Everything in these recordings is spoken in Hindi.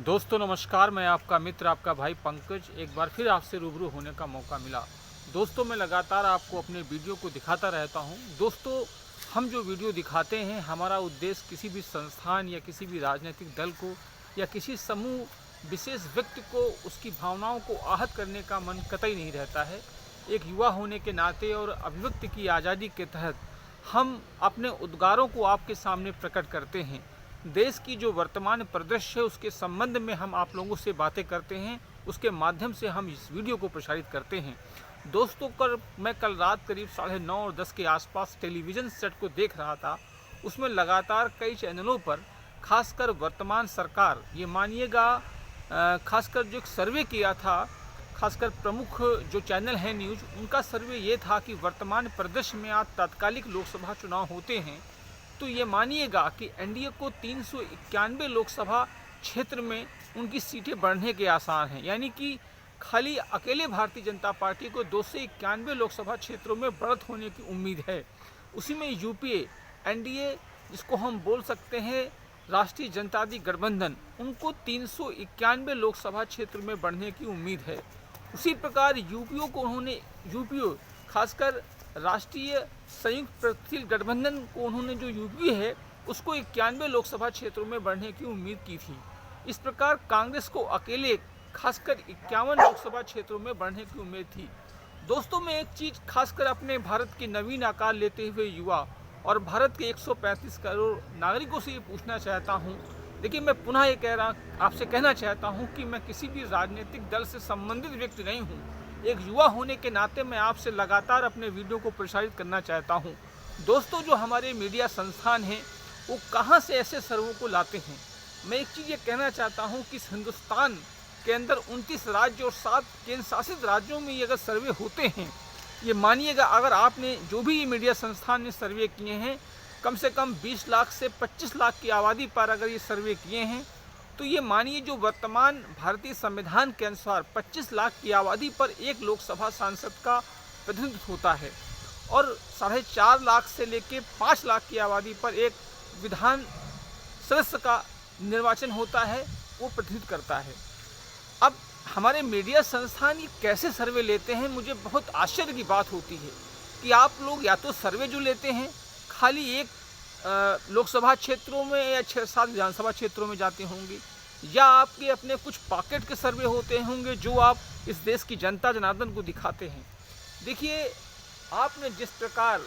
दोस्तों नमस्कार, मैं आपका मित्र आपका भाई पंकज एक बार फिर आपसे रूबरू होने का मौका मिला। दोस्तों मैं लगातार आपको अपने वीडियो को दिखाता रहता हूं। दोस्तों हम जो वीडियो दिखाते हैं, हमारा उद्देश्य किसी भी संस्थान या किसी भी राजनीतिक दल को या किसी समूह विशेष व्यक्ति को उसकी भावनाओं को आहत करने का मन कतई नहीं रहता है। एक युवा होने के नाते और अभिव्यक्ति की आज़ादी के तहत हम अपने उद्गारों को आपके सामने प्रकट करते हैं। देश की जो वर्तमान परिदृश्य है उसके संबंध में हम आप लोगों से बातें करते हैं, उसके माध्यम से हम इस वीडियो को प्रसारित करते हैं। दोस्तों मैं कल रात करीब 9:30 और 10 के आसपास टेलीविज़न सेट को देख रहा था। उसमें लगातार कई चैनलों पर खासकर वर्तमान सरकार, ये मानिएगा खासकर जो एक सर्वे किया था, खासकर प्रमुख जो चैनल हैं न्यूज़, उनका सर्वे ये था कि वर्तमान परिदृश्य में आज तात्कालिक लोकसभा चुनाव होते हैं तो ये मानिएगा कि एनडीए को 391 लोकसभा क्षेत्र में उनकी सीटें बढ़ने के आसार हैं। यानी कि खाली अकेले भारतीय जनता पार्टी को 291 लोकसभा क्षेत्रों में बढ़त होने की उम्मीद है। उसी में यूपीए, एनडीए जिसको हम बोल सकते हैं राष्ट्रीय जनतावादी गठबंधन, उनको 391 लोकसभा क्षेत्र में बढ़ने की उम्मीद है। उसी प्रकार यूपीओ खासकर राष्ट्रीय संयुक्त प्रतिशील गठबंधन को उन्होंने जो यूपीए है उसको 91 लोकसभा क्षेत्रों में बढ़ने की उम्मीद की थी। इस प्रकार कांग्रेस को अकेले खासकर 51 लोकसभा क्षेत्रों में बढ़ने की उम्मीद थी। दोस्तों मैं एक चीज़ खासकर अपने भारत के नवीन आकार लेते हुए युवा और भारत के 135 करोड़ नागरिकों से ये पूछना चाहता हूँ। देखिए मैं पुनः ये आपसे कहना चाहता हूँ कि मैं किसी भी राजनीतिक दल से संबंधित व्यक्ति नहीं हूँ। एक युवा होने के नाते मैं आपसे लगातार अपने वीडियो को प्रसारित करना चाहता हूं। दोस्तों जो हमारे मीडिया संस्थान हैं वो कहां से ऐसे सर्वों को लाते हैं। मैं एक चीज़ ये कहना चाहता हूं कि इस हिंदुस्तान के अंदर 29 राज्य और 7 केंद्र शासित राज्यों में ये अगर सर्वे होते हैं, ये मानिएगा अगर आपने जो भी ये मीडिया संस्थान ने सर्वे किए हैं, कम से कम 20 लाख से 25 लाख की आबादी पर अगर ये सर्वे किए हैं तो ये मानिए जो वर्तमान भारतीय संविधान के अनुसार 25 लाख की आबादी पर एक लोकसभा सांसद का प्रतिनिधित्व होता है और 4.5 लाख से लेकर 5 लाख की आबादी पर एक विधान सदस्य का निर्वाचन होता है, वो प्रतिनिधित्व करता है। अब हमारे मीडिया संस्थान ये कैसे सर्वे लेते हैं, मुझे बहुत आश्चर्य की बात होती है कि आप लोग या तो सर्वे जो लेते हैं खाली एक लोकसभा क्षेत्रों में या 6-7 विधानसभा क्षेत्रों में जाते होंगे, या आपके अपने कुछ पॉकेट के सर्वे होते होंगे जो आप इस देश की जनता जनार्दन को दिखाते हैं। देखिए आपने जिस प्रकार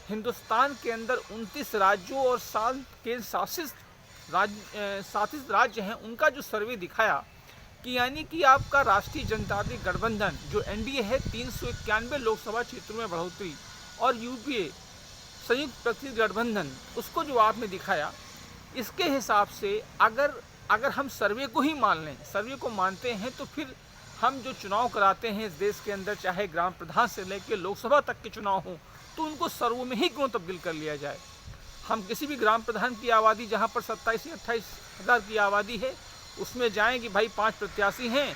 हिंदुस्तान के अंदर 29 राज्यों और 7 केंद्र शासित राज्य हैं उनका जो सर्वे दिखाया कि यानी कि आपका राष्ट्रीय जनतावादी गठबंधन जो एनडीए है 391 लोकसभा क्षेत्रों में बढ़ोतरी और यूपीए संयुक्त प्रतिशील गठबंधन उसको जो आपने दिखाया, इसके हिसाब से अगर हम सर्वे को ही मान लें, सर्वे को मानते हैं तो फिर हम जो चुनाव कराते हैं इस देश के अंदर, चाहे ग्राम प्रधान से लेकर लोकसभा तक के चुनाव हों, तो उनको सर्वों में ही क्यों तब्दील कर लिया जाए। हम किसी भी ग्राम प्रधान की आबादी जहां पर 27 से 28 हज़ार की आबादी है उसमें जाएँ कि भाई 5 प्रत्याशी हैं,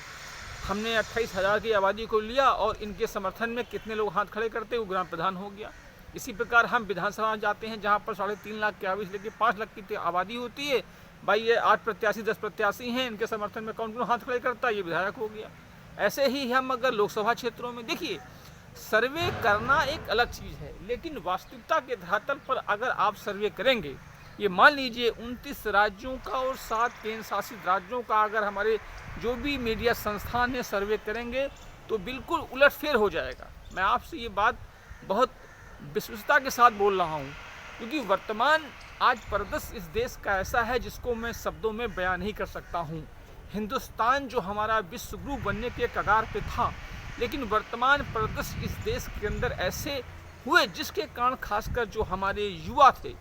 हमने 28 हज़ार की आबादी को लिया और इनके समर्थन में कितने लोग हाथ खड़े करते वो ग्राम प्रधान हो गया। इसी प्रकार हम विधानसभा जाते हैं जहाँ पर 3.5 लाख की आबादी से लेकर 5 लाख की आबादी होती है, भाई ये 8 प्रत्याशी 10 प्रत्याशी हैं, इनके समर्थन में कौन कौन हाथ खड़े करता है, ये विधायक हो गया। ऐसे ही हम अगर लोकसभा क्षेत्रों में देखिए, सर्वे करना एक अलग चीज़ है, लेकिन वास्तविकता के धरातल पर अगर आप सर्वे करेंगे, ये मान लीजिए 29 राज्यों का और 7 केंद्र शासित राज्यों का अगर हमारे जो भी मीडिया संस्थान है सर्वे करेंगे तो बिल्कुल उलटफेर हो जाएगा। मैं आपसे ये बात बहुत विश्वसनीयता के साथ बोल रहा हूँ क्योंकि वर्तमान आज परिदृश्य इस देश का ऐसा है जिसको मैं शब्दों में बयान नहीं कर सकता हूँ। हिंदुस्तान जो हमारा विश्व गुरु बनने के कगार पे था, लेकिन वर्तमान परिदृश्य इस देश के अंदर ऐसे हुए जिसके कारण खासकर जो हमारे युवा थे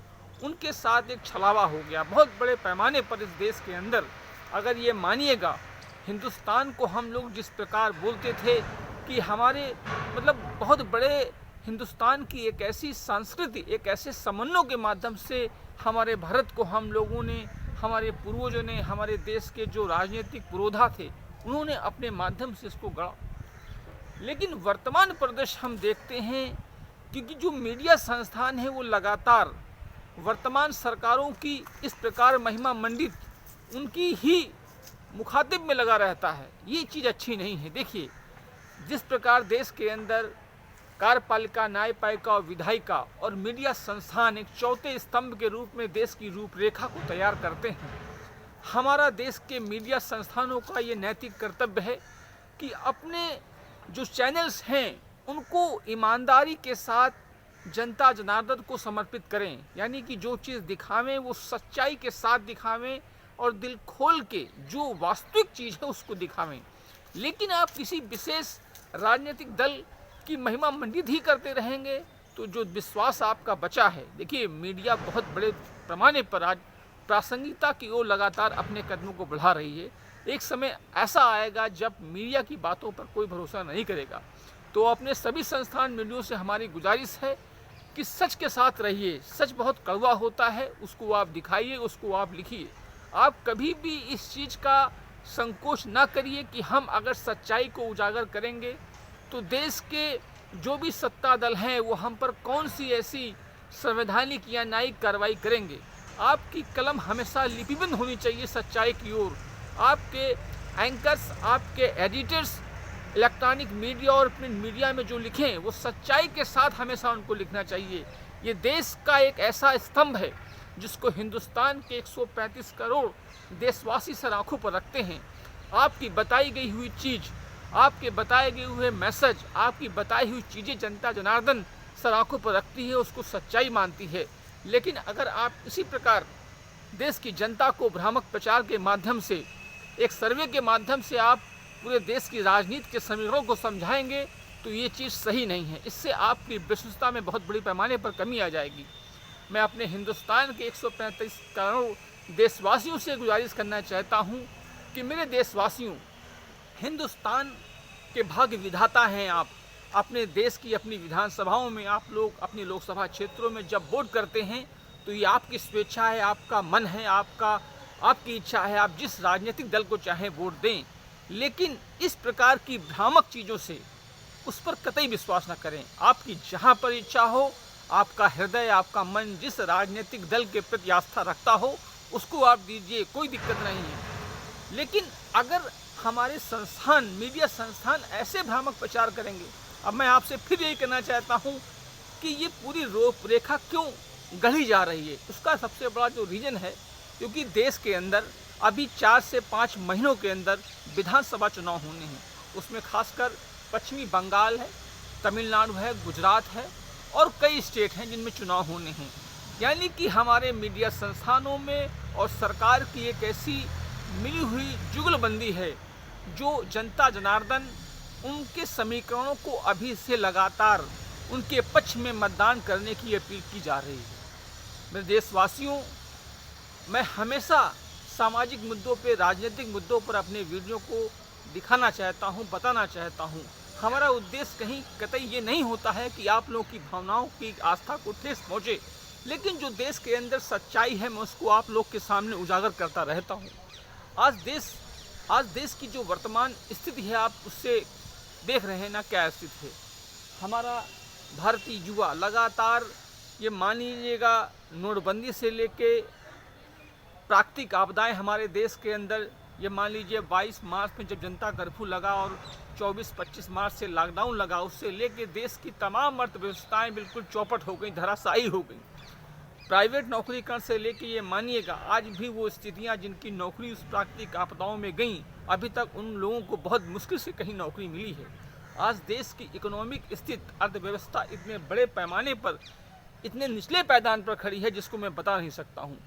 उनके साथ एक छलावा हो गया बहुत बड़े पैमाने पर इस देश के अंदर। अगर ये मानिएगा हिंदुस्तान को हम लोग जिस प्रकार बोलते थे कि हमारे मतलब बहुत बड़े हिंदुस्तान की एक ऐसी संस्कृति, एक ऐसे समन्वय के माध्यम से हमारे भारत को हम लोगों ने, हमारे पूर्वजों ने, हमारे देश के जो राजनीतिक पुरोधा थे उन्होंने अपने माध्यम से इसको गढ़ा। लेकिन वर्तमान परिदृश्य हम देखते हैं क्योंकि जो मीडिया संस्थान है वो लगातार वर्तमान सरकारों की इस प्रकार महिमा मंडित उनकी ही मुखातिब में लगा रहता है, ये चीज़ अच्छी नहीं है। देखिए, जिस प्रकार देश के अंदर कार्यपालिका, न्यायपालिका और विधायिका और मीडिया संस्थान एक चौथे स्तंभ के रूप में देश की रूपरेखा को तैयार करते हैं, हमारा देश के मीडिया संस्थानों का ये नैतिक कर्तव्य है कि अपने जो चैनल्स हैं उनको ईमानदारी के साथ जनता जनार्दन को समर्पित करें। यानी कि जो चीज़ दिखावें वो सच्चाई के साथ दिखावें और दिल खोल के जो वास्तविक चीज़ है उसको दिखावें। लेकिन आप किसी विशेष राजनीतिक दल की महिमा मंडित ही करते रहेंगे तो जो विश्वास आपका बचा है, देखिए मीडिया बहुत बड़े पैमाने पर आज प्रासंगिकता की ओर लगातार अपने कदमों को बढ़ा रही है। एक समय ऐसा आएगा जब मीडिया की बातों पर कोई भरोसा नहीं करेगा। तो अपने सभी संस्थान मीडिया से हमारी गुजारिश है कि सच के साथ रहिए। सच बहुत कड़वा होता है, उसको आप दिखाइए, उसको आप लिखिए। आप कभी भी इस चीज़ का संकोच ना करिए कि हम अगर सच्चाई को उजागर करेंगे तो देश के जो भी सत्ता दल हैं वो हम पर कौन सी ऐसी संवैधानिक या न्यायिक कार्रवाई करेंगे। आपकी कलम हमेशा लिपिबंद होनी चाहिए सच्चाई की ओर। आपके एंकर्स, आपके एडिटर्स इलेक्ट्रॉनिक मीडिया और प्रिंट मीडिया में जो लिखें वो सच्चाई के साथ हमेशा उनको लिखना चाहिए। ये देश का एक ऐसा स्तंभ है जिसको हिंदुस्तान के 135 करोड़ देशवासी सर आंखों पर रखते हैं। आपकी बताई गई हुई चीज़, आपके बताए गए हुए मैसेज, आपकी बताई हुई चीज़ें जनता जनार्दन सर आंखों पर रखती है, उसको सच्चाई मानती है। लेकिन अगर आप इसी प्रकार देश की जनता को भ्रामक प्रचार के माध्यम से, एक सर्वे के माध्यम से आप पूरे देश की राजनीति के समीकरणों को समझाएंगे तो ये चीज़ सही नहीं है। इससे आपकी विश्वसनीयता में बहुत बड़ी पैमाने पर कमी आ जाएगी। मैं अपने हिंदुस्तान के 135 करोड़ देशवासियों से गुजारिश करना चाहता हूँ कि मेरे देशवासियों, हिंदुस्तान के भाग्य विधाता हैं आप। अपने देश की अपनी विधानसभाओं में आप लोग अपनी लोकसभा क्षेत्रों में जब वोट करते हैं तो ये आपकी स्वेच्छा है, आपका मन है, आपकी इच्छा है, आप जिस राजनीतिक दल को चाहें वोट दें। लेकिन इस प्रकार की भ्रामक चीज़ों से उस पर कतई विश्वास न करें। आपकी जहाँ पर इच्छा हो, आपका हृदय, आपका मन जिस राजनीतिक दल के प्रति आस्था रखता हो उसको आप दीजिए, कोई दिक्कत नहीं है। लेकिन अगर हमारे संस्थान, मीडिया संस्थान ऐसे भ्रामक प्रचार करेंगे, अब मैं आपसे फिर यही कहना चाहता हूँ कि ये पूरी रूपरेखा क्यों गढ़ी जा रही है। उसका सबसे बड़ा जो रीज़न है, क्योंकि देश के अंदर अभी 4 से 5 महीनों के अंदर विधानसभा चुनाव होने हैं। उसमें खासकर पश्चिमी बंगाल है, तमिलनाडु है, गुजरात है और कई स्टेट हैं जिनमें चुनाव होने हैं। यानी कि हमारे मीडिया संस्थानों में और सरकार की एक ऐसी मिली हुई जुगलबंदी है जो जनता जनार्दन उनके समीकरणों को अभी से लगातार उनके पक्ष में मतदान करने की अपील की जा रही है। मेरे देशवासियों, मैं हमेशा सामाजिक मुद्दों पे, राजनीतिक मुद्दों पर अपने वीडियो को दिखाना चाहता हूँ, बताना चाहता हूँ। हमारा उद्देश्य कहीं कतई ये नहीं होता है कि आप लोगों की भावनाओं की आस्था को ठेस पहुँचे, लेकिन जो देश के अंदर सच्चाई है मैं उसको आप लोग के सामने उजागर करता रहता हूँ। आज देश की जो वर्तमान स्थिति है आप उससे देख रहे हैं ना क्या स्थिति है। हमारा भारतीय युवा लगातार, ये मान लीजिएगा, नोटबंदी से लेके प्राकृतिक आपदाएं हमारे देश के अंदर, ये मान लीजिए 22 मार्च में जब जनता कर्फ्यू लगा और 24-25 मार्च से लॉकडाउन लगा, उससे लेके देश की तमाम अर्थव्यवस्थाएं बिल्कुल चौपट हो गई, धराशायी हो गई। प्राइवेट नौकरीकरण से लेके ये मानिएगा आज भी वो स्थितियां जिनकी नौकरी उस प्राकृतिक आपदाओं में गई, अभी तक उन लोगों को बहुत मुश्किल से कहीं नौकरी मिली है। आज देश की इकोनॉमिक स्थिति, अर्थव्यवस्था इतने बड़े पैमाने पर, इतने निचले पायदान पर खड़ी है जिसको मैं बता नहीं सकता हूँ।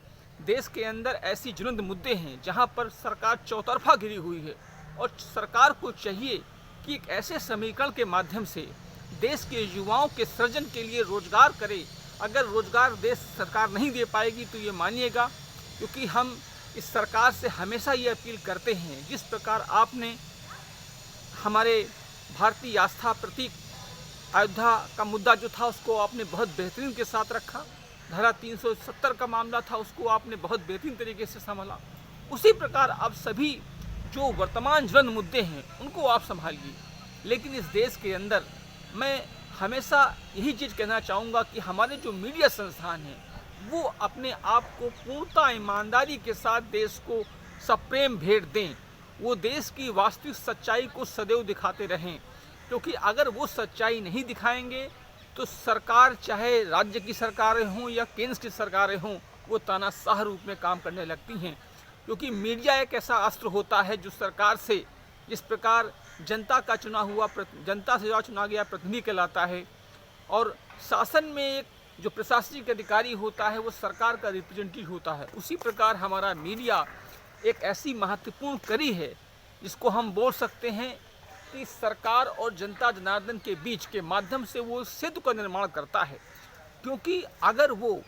देश के अंदर ऐसी ज्वलंत मुद्दे हैं जहाँ पर सरकार चौतरफा घिरी हुई है और सरकार को चाहिए कि एक ऐसे समीकरण के माध्यम से देश के युवाओं के सृजन के लिए रोजगार करे। अगर रोजगार देश सरकार नहीं दे पाएगी तो ये मानिएगा, क्योंकि हम इस सरकार से हमेशा ये अपील करते हैं, जिस प्रकार आपने हमारे भारतीय आस्था प्रतीक अयोध्या का मुद्दा जो था उसको आपने बहुत बेहतरीन के साथ रखा, धारा 370 का मामला था उसको आपने बहुत बेहतरीन तरीके से संभाला। उसी प्रकार अब सभी जो वर्तमान ज्वलंत मुद्दे हैं उनको आप संभालिए। लेकिन इस देश के अंदर मैं हमेशा यही चीज़ कहना चाहूँगा कि हमारे जो मीडिया संस्थान हैं वो अपने आप को पूर्णतः ईमानदारी के साथ देश को सप्रेम भेंट दें। वो देश की वास्तविक सच्चाई को सदैव दिखाते रहें, क्योंकि अगर वो सच्चाई नहीं दिखाएंगे तो सरकार, चाहे राज्य की सरकारें हों या केंद्र की सरकारें हों, वो तानाशाह रूप में काम करने लगती हैं। क्योंकि मीडिया एक ऐसा अस्त्र होता है जो सरकार से, जिस प्रकार जनता से चुना गया प्रतिनिधि कहलाता है, और शासन में एक जो प्रशासनिक अधिकारी होता है वो सरकार का रिप्रेजेंटेटिव होता है, उसी प्रकार हमारा मीडिया एक ऐसी महत्वपूर्ण कड़ी है जिसको हम बोल सकते हैं कि सरकार और जनता जनार्दन के बीच के माध्यम से वो सेतु का निर्माण करता है। क्योंकि अगर वो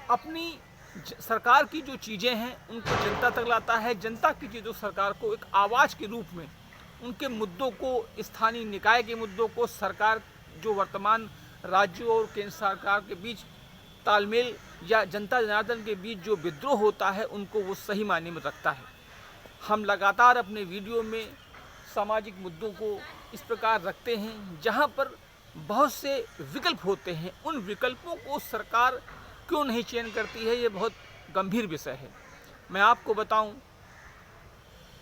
अपनी सरकार की जो चीज़ें हैं उनको जनता तक लाता है, जनता की चीज़ों सरकार को एक आवाज़ के रूप में उनके मुद्दों को, स्थानीय निकाय के मुद्दों को, सरकार जो वर्तमान राज्यों और केंद्र सरकार के बीच तालमेल या जनता जनार्दन के बीच जो विद्रोह होता है, उनको वो सही मायने में रखता है। हम लगातार अपने वीडियो में सामाजिक मुद्दों को इस प्रकार रखते हैं जहां पर बहुत से विकल्प होते हैं, उन विकल्पों को सरकार क्यों नहीं चयन करती है, ये बहुत गंभीर विषय है। मैं आपको बताऊं,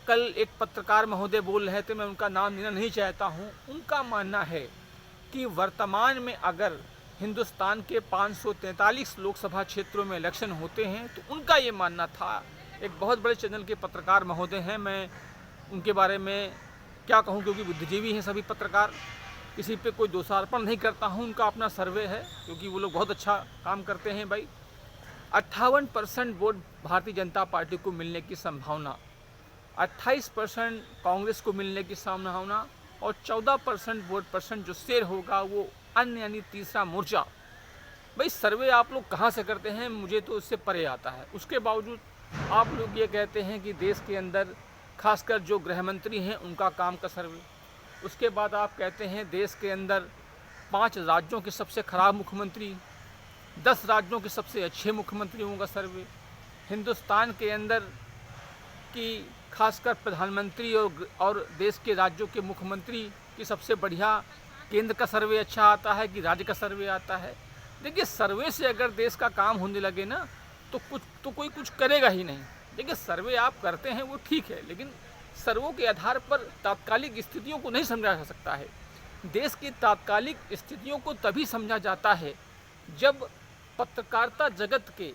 कल एक पत्रकार महोदय बोल रहे थे, मैं उनका नाम लेना नहीं चाहता हूं। उनका मानना है कि वर्तमान में अगर हिंदुस्तान के 543 लोकसभा क्षेत्रों में इलेक्शन होते हैं तो उनका ये मानना था, एक बहुत बड़े चैनल के पत्रकार महोदय हैं, मैं उनके बारे में क्या कहूं, क्योंकि बुद्धिजीवी हैं सभी पत्रकार, किसी पे कोई दोषारोपण नहीं करता हूं, उनका अपना सर्वे है, क्योंकि वो लोग बहुत अच्छा काम करते हैं भाई। 58% वोट भारतीय जनता पार्टी को मिलने की संभावना, 28% कांग्रेस को मिलने की संभावना, और 14% वोट परसेंट जो शेयर होगा वो अन्य यानी तीसरा मोर्चा। भाई सर्वे आप लोग कहाँ से करते हैं, मुझे तो इससे परे आता है। उसके बावजूद आप लोग ये कहते हैं कि देश के अंदर खासकर जो गृह मंत्री हैं उनका काम का सर्वे, उसके बाद आप कहते हैं देश के अंदर 5 राज्यों के सबसे खराब मुख्यमंत्री, 10 राज्यों के सबसे अच्छे मुख्यमंत्रियों का सर्वे, हिंदुस्तान के अंदर की खासकर प्रधानमंत्री और देश के राज्यों के मुख्यमंत्री की सबसे बढ़िया केंद्र का सर्वे अच्छा आता है कि राज्य का सर्वे आता है। देखिए सर्वे से अगर देश का काम होने लगे ना तो कोई कुछ करेगा ही नहीं। देखिए सर्वे आप करते हैं वो ठीक है, लेकिन सर्वों के आधार पर तात्कालिक स्थितियों को नहीं समझा जा सकता है। देश की तात्कालिक स्थितियों को तभी समझा जाता है जब पत्रकारिता जगत के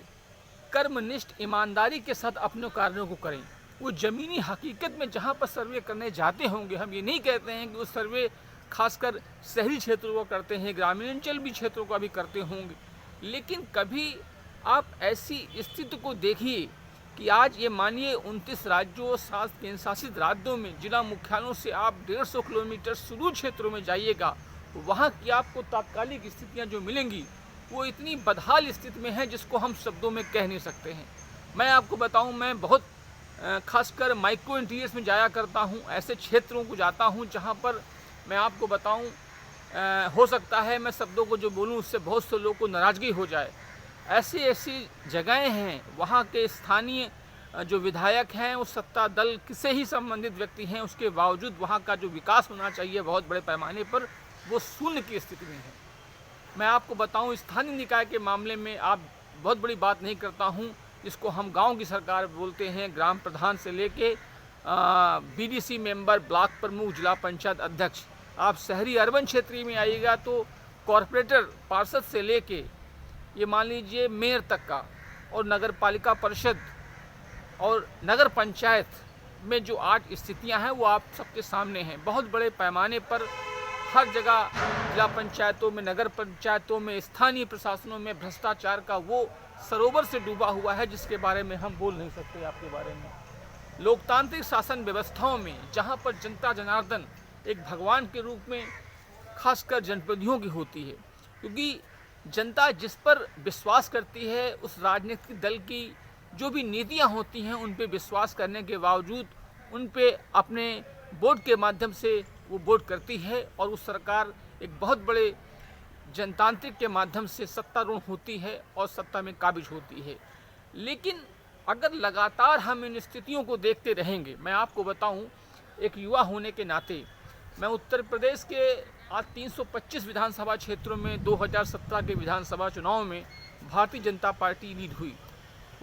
कर्मनिष्ठ ईमानदारी के साथ अपने कार्यों को करें। वो ज़मीनी हकीकत में जहाँ पर सर्वे करने जाते होंगे, हम ये नहीं कहते हैं कि वो सर्वे खासकर शहरी क्षेत्रों को करते हैं, ग्रामीणांचल भी क्षेत्रों का भी करते होंगे, लेकिन कभी आप ऐसी स्थिति को देखिए कि आज ये मानिए 29 राज्यों और 7 केंद्र शासित राज्यों में जिला मुख्यालयों से आप 150 किलोमीटर सुदूर क्षेत्रों में जाइएगा, वहाँ की आपको तात्कालिक स्थितियाँ जो मिलेंगी वो इतनी बदहाल स्थिति में है जिसको हम शब्दों में कह नहीं सकते हैं। मैं आपको बताऊं, मैं बहुत खासकर माइक्रो इंटीरियर्स में जाया करता हूं, ऐसे क्षेत्रों को जाता हूं जहां पर मैं आपको बताऊं हो सकता है मैं शब्दों को जो बोलूं उससे बहुत से लोगों को नाराज़गी हो जाए। ऐसी जगहें हैं, वहां के स्थानीय जो विधायक हैं वो सत्ता दल से ही संबंधित व्यक्ति हैं, उसके बावजूद वहाँ का जो विकास होना चाहिए बहुत बड़े पैमाने पर वो शून्य की स्थिति में है। मैं आपको बताऊं, स्थानीय निकाय के मामले में आप बहुत बड़ी बात नहीं करता हूं, जिसको हम गांव की सरकार बोलते हैं, ग्राम प्रधान से लेके बीडीसी मेंबर, ब्लॉक प्रमुख, जिला पंचायत अध्यक्ष। आप शहरी अर्बन क्षेत्र में आइएगा तो कॉरपोरेटर, पार्षद से लेके ये मान लीजिए मेयर तक का, और नगर पालिका परिषद और नगर पंचायत में जो 8 स्थितियाँ हैं वो आप सबके सामने हैं। बहुत बड़े पैमाने पर हर जगह जिला पंचायतों में, नगर पंचायतों में, स्थानीय प्रशासनों में भ्रष्टाचार का वो सरोवर से डूबा हुआ है जिसके बारे में हम बोल नहीं सकते आपके बारे में। लोकतांत्रिक शासन व्यवस्थाओं में जहां पर जनता जनार्दन एक भगवान के रूप में खासकर जनप्रतिनिधियों की होती है, क्योंकि जनता जिस पर विश्वास करती है उस राजनीतिक दल की जो भी नीतियाँ होती हैं उन पर विश्वास करने के बावजूद उन पर अपने वोट के माध्यम से वो वोट करती है और वो सरकार एक बहुत बड़े जनतांत्रिक के माध्यम से सत्तारूढ़ होती है और सत्ता में काबिज होती है। लेकिन अगर लगातार हम इन स्थितियों को देखते रहेंगे, मैं आपको बताऊं, एक युवा होने के नाते मैं उत्तर प्रदेश के आज 325 विधानसभा क्षेत्रों में 2017 के विधानसभा चुनाव में भारतीय जनता पार्टी लीड हुई।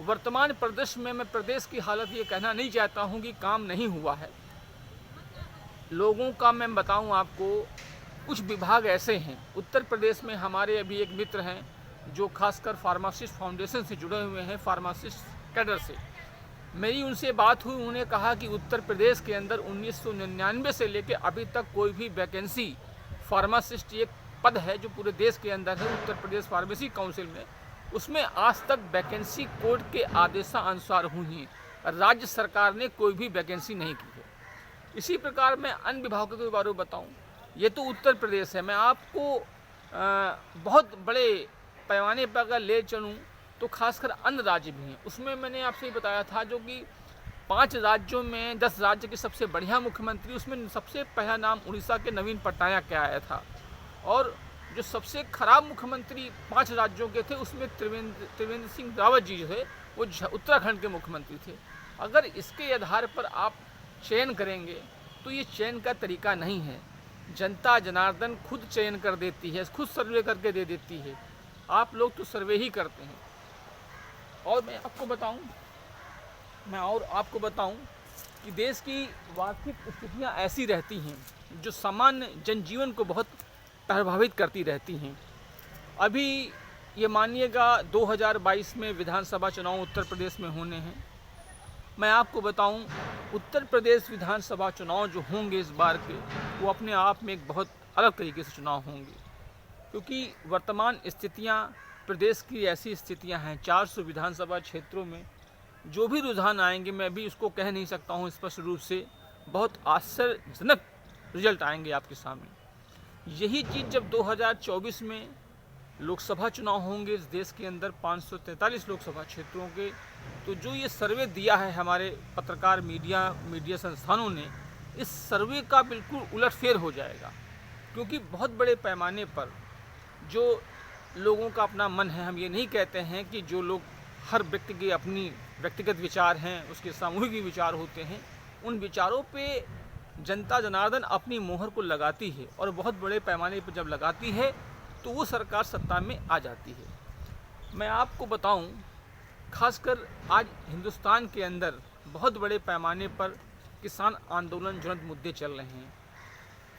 वर्तमान परिदृश्य में मैं प्रदेश की हालत ये कहना नहीं चाहता हूँ कि काम नहीं हुआ है, लोगों का मैं बताऊं आपको, कुछ विभाग ऐसे हैं उत्तर प्रदेश में। हमारे अभी एक मित्र हैं जो खासकर फार्मासिस्ट फाउंडेशन से जुड़े हुए हैं, फार्मासिस्ट कैडर से। मेरी उनसे बात हुई, उन्होंने कहा कि उत्तर प्रदेश के अंदर 1999 से लेकर अभी तक कोई भी वैकेंसी, फार्मासिस्ट एक पद है जो पूरे देश के अंदर है उत्तर प्रदेश फार्मेसी काउंसिल में, उसमें आज तक वैकेंसी कोर्ट के आदेशानुसार हुई है। राज्य सरकार ने कोई भी वैकेंसी नहीं की है। इसी प्रकार मैं अन्य विभागों के बारे में बताऊं, ये तो उत्तर प्रदेश है। मैं आपको बहुत बड़े पैमाने पर अगर ले चलूँ तो खासकर अन्य राज्य भी हैं। उसमें मैंने आपसे ही बताया था जो कि 5 राज्यों में 10 राज्य के सबसे बढ़िया मुख्यमंत्री, उसमें सबसे पहला नाम उड़ीसा के नवीन पटनायक के आया था। और जो सबसे खराब मुख्यमंत्री 5 राज्यों के थे उसमें त्रिवेंद्र सिंह रावत जी जो है वो उत्तराखंड के मुख्यमंत्री थे। अगर इसके आधार पर आप चयन करेंगे तो ये चयन का तरीका नहीं है। जनता जनार्दन खुद चयन कर देती है, खुद सर्वे करके दे देती है। आप लोग तो सर्वे ही करते हैं। और मैं आपको बताऊं कि देश की वार्षिक स्थितियां ऐसी रहती हैं जो सामान्य जनजीवन को बहुत प्रभावित करती रहती हैं। अभी ये मानिएगा 2022 में विधानसभा चुनाव उत्तर प्रदेश में होने हैं। मैं आपको बताऊं, उत्तर प्रदेश विधानसभा चुनाव जो होंगे इस बार के, वो अपने आप में एक बहुत अलग तरीके से चुनाव होंगे, क्योंकि वर्तमान स्थितियां प्रदेश की ऐसी स्थितियां हैं। 400 विधानसभा क्षेत्रों में जो भी रुझान आएंगे, मैं भी उसको कह नहीं सकता हूं स्पष्ट रूप से, बहुत आश्चर्यजनक रिजल्ट आएंगे आपके सामने। यही चीज़ जब 2024 में लोकसभा चुनाव होंगे इस देश के अंदर 543 लोकसभा क्षेत्रों के, तो जो ये सर्वे दिया है हमारे पत्रकार मीडिया संस्थानों ने, इस सर्वे का बिल्कुल उलटफेर हो जाएगा। क्योंकि बहुत बड़े पैमाने पर जो लोगों का अपना मन है, हम ये नहीं कहते हैं कि जो लोग, हर व्यक्ति के अपनी व्यक्तिगत विचार हैं, उसके सामूहिक भी विचार होते हैं, उन विचारों पे जनता जनार्दन अपनी मोहर को लगाती है। और बहुत बड़े पैमाने पर जब लगाती है तो वो सरकार सत्ता में आ जाती है। मैं आपको बताऊं, खासकर आज हिंदुस्तान के अंदर बहुत बड़े पैमाने पर किसान आंदोलन ज्वलंत मुद्दे चल रहे हैं।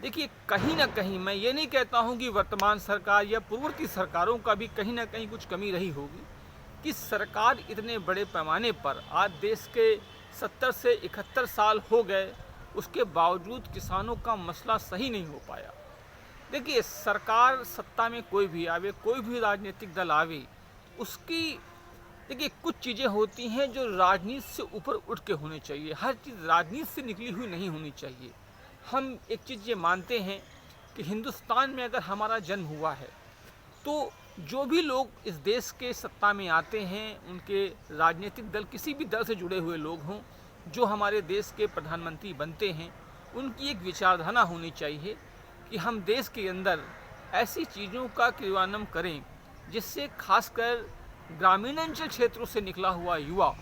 देखिए, कहीं ना कहीं मैं ये नहीं कहता हूं कि वर्तमान सरकार या पूर्ववर्ती सरकारों का भी कहीं ना कहीं कुछ कमी रही होगी कि सरकार इतने बड़े पैमाने पर, आज देश के 70 से 71 साल हो गए, उसके बावजूद किसानों का मसला सही नहीं हो पाया। देखिए, सरकार सत्ता में कोई भी आवे, कोई भी राजनीतिक दल आवे, उसकी देखिए कुछ चीज़ें होती हैं जो राजनीति से ऊपर उठ के होनी चाहिए। हर चीज़ राजनीति से निकली हुई नहीं होनी चाहिए। हम एक चीज़ ये मानते हैं कि हिंदुस्तान में अगर हमारा जन्म हुआ है तो जो भी लोग इस देश के सत्ता में आते हैं, उनके राजनीतिक दल किसी भी दल से जुड़े हुए लोग हों, जो हमारे देश के प्रधानमंत्री बनते हैं, उनकी एक विचारधारा होनी चाहिए कि हम देश के अंदर ऐसी चीज़ों का क्रियान्वयन करें जिससे खासकर ग्रामीणांचल क्षेत्रों से निकला हुआ युवा,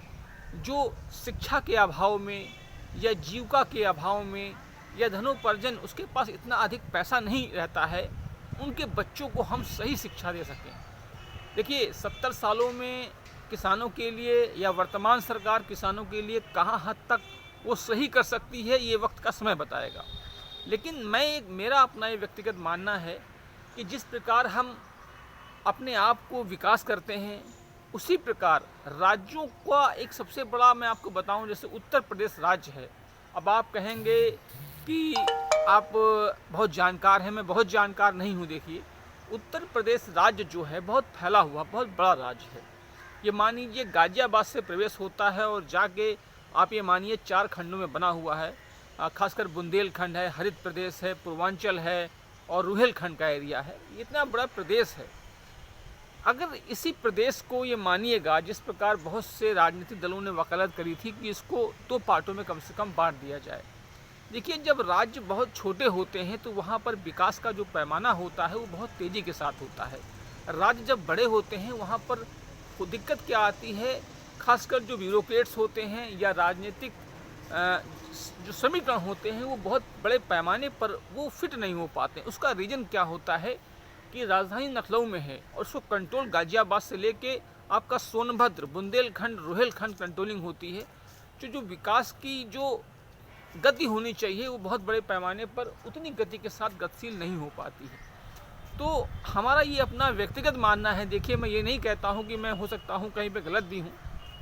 जो शिक्षा के अभाव में या जीविका के अभाव में या धनोपार्जन, उसके पास इतना अधिक पैसा नहीं रहता है, उनके बच्चों को हम सही शिक्षा दे सकें। देखिए, 70 सालों में किसानों के लिए या वर्तमान सरकार किसानों के लिए कहाँ हद तक वो सही कर सकती है, ये वक्त का समय बताएगा। लेकिन मेरा अपना ये व्यक्तिगत मानना है कि जिस प्रकार हम अपने आप को विकास करते हैं, उसी प्रकार राज्यों का एक सबसे बड़ा, मैं आपको बताऊं, जैसे उत्तर प्रदेश राज्य है। अब आप कहेंगे कि आप बहुत जानकार हैं, मैं बहुत जानकार नहीं हूं। देखिए, उत्तर प्रदेश राज्य जो है बहुत फैला हुआ, बहुत बड़ा राज्य है। ये मान लीजिए गाजियाबाद से प्रवेश होता है और जाके आप ये मानिए 4 खंडों में बना हुआ है। खासकर बुंदेलखंड है, हरित प्रदेश है, पूर्वांचल है और रुहेलखंड का एरिया है। इतना बड़ा प्रदेश है। अगर इसी प्रदेश को ये मानिएगा, जिस प्रकार बहुत से राजनीतिक दलों ने वकालत करी थी कि इसको 2 पार्टों में कम से कम बांट दिया जाए। देखिए, जब राज्य बहुत छोटे होते हैं तो वहाँ पर विकास का जो पैमाना होता है वो बहुत तेज़ी के साथ होता है। राज्य जब बड़े होते हैं वहाँ पर दिक्कत क्या आती है, खासकर जो ब्यूरोक्रेट्स होते हैं या राजनीतिक जो समीकरण होते हैं वो बहुत बड़े पैमाने पर वो फिट नहीं हो पाते। उसका रीज़न क्या होता है कि राजधानी लखनऊ में है और उसको कंट्रोल गाजियाबाद से लेके आपका सोनभद्र, बुंदेलखंड, रुहेलखंड कंट्रोलिंग होती है। जो विकास की जो गति होनी चाहिए वो बहुत बड़े पैमाने पर उतनी गति के साथ गतिशील नहीं हो पाती है। तो हमारा ये अपना व्यक्तिगत मानना है। देखिए, मैं ये नहीं कहता हूँ कि मैं हो सकता हूँ कहीं पे गलत भी हूँ,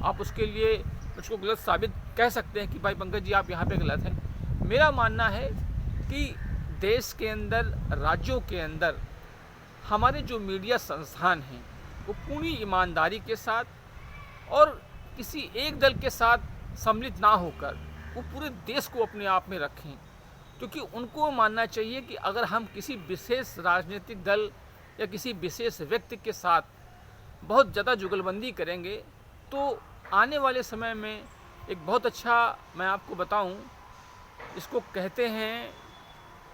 आप उसके लिए मुझको गलत साबित कह सकते हैं कि भाई पंकज जी आप यहाँ पे गलत हैं। मेरा मानना है कि देश के अंदर, राज्यों के अंदर हमारे जो मीडिया संस्थान हैं वो पूरी ईमानदारी के साथ और किसी एक दल के साथ सम्मिलित ना होकर वो पूरे देश को अपने आप में रखें, क्योंकि उनको मानना चाहिए कि अगर हम किसी विशेष राजनीतिक दल या किसी विशेष व्यक्ति के साथ बहुत ज़्यादा जुगलबंदी करेंगे तो आने वाले समय में एक बहुत अच्छा, मैं आपको बताऊं, इसको कहते हैं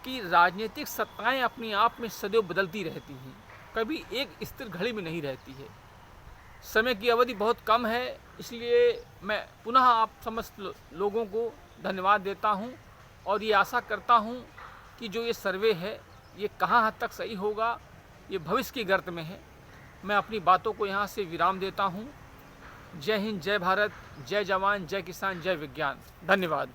कि राजनीतिक सत्ताएं अपने आप में सदैव बदलती रहती हैं, कभी एक स्थिर घड़ी में नहीं रहती है। समय की अवधि बहुत कम है, इसलिए मैं पुनः आप समस्त लोगों को धन्यवाद देता हूं और ये आशा करता हूं कि जो ये सर्वे है ये कहाँ हद तक सही होगा, ये भविष्य की गर्त में है। मैं अपनी बातों को यहाँ से विराम देता हूँ। जय हिंद, जय भारत, जय जवान, जय किसान, जय विज्ञान। धन्यवाद।